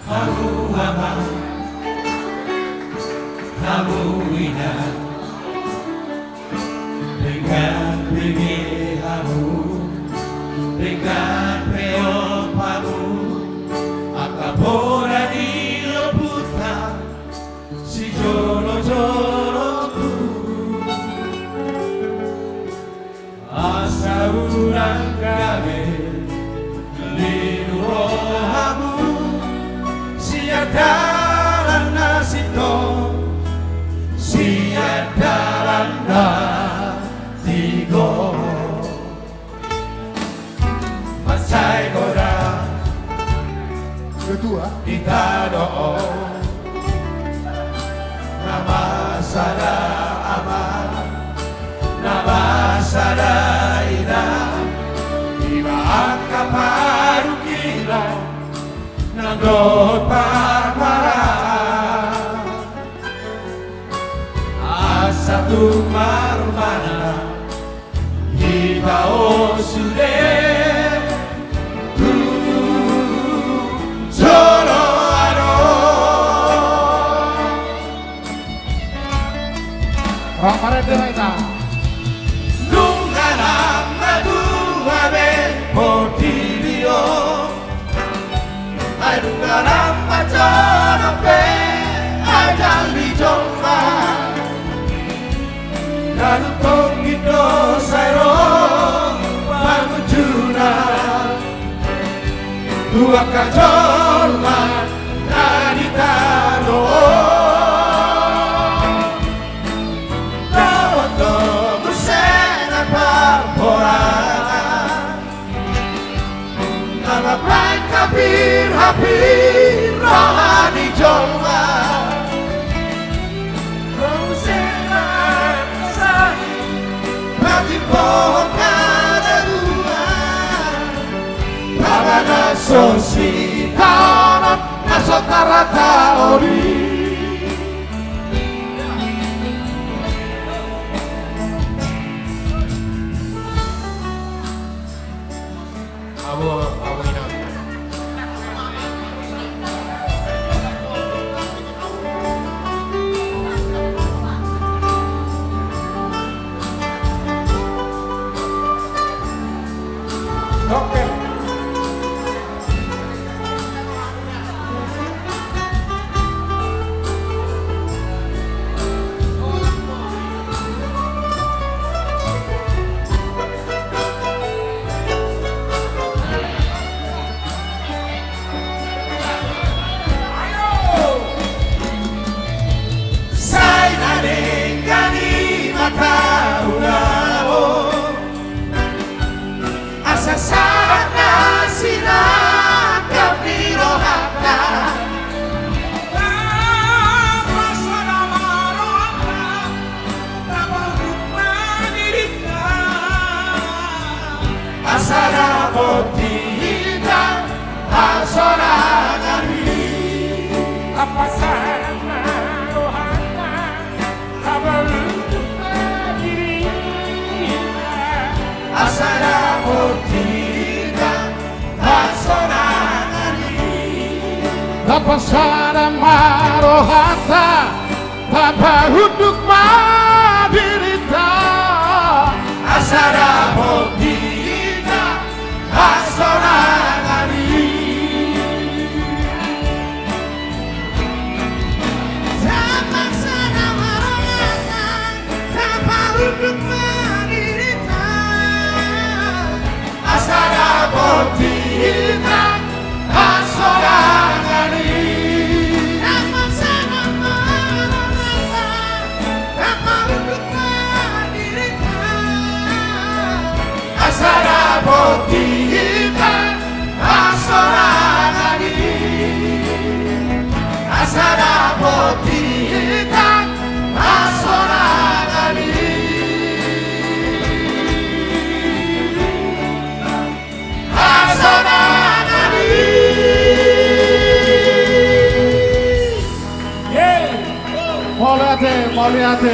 Aku aman, kamu ingat dengan pilihanmu, dengan peopamu, akapora direbutan si joro-joroku. Asa urang gawe liru rohamu, siadaran nasito, siadaran natigo. Masay koda Kedua itado nama sada aman, nama sada ina, iba ang kaparukiran nandot parmara. Asa tumarmana iba o sude tu solo ano. Ramare Deraita Nunca nada tuve por tibio, ay nunca nada jono pe ajal bijoma. Lalu tongito sairo mangujuna dua kajolma nanitano. Tawato musena paporangan nama pride kapir hapir rohani jolma. Sositana nasotarata ori. Abu ina. Oke. Sana sila kapiro hata pasana marohata tabarukma dirita asara botita asora gani pasana marohata tabarukma dirita asara Pasara marohata Papa huduk madirita asara botita asora gani Pasara marohata Papa huduk madirita asara botita asora asara botita asora gani asara botita asora gani asora gani. Moliate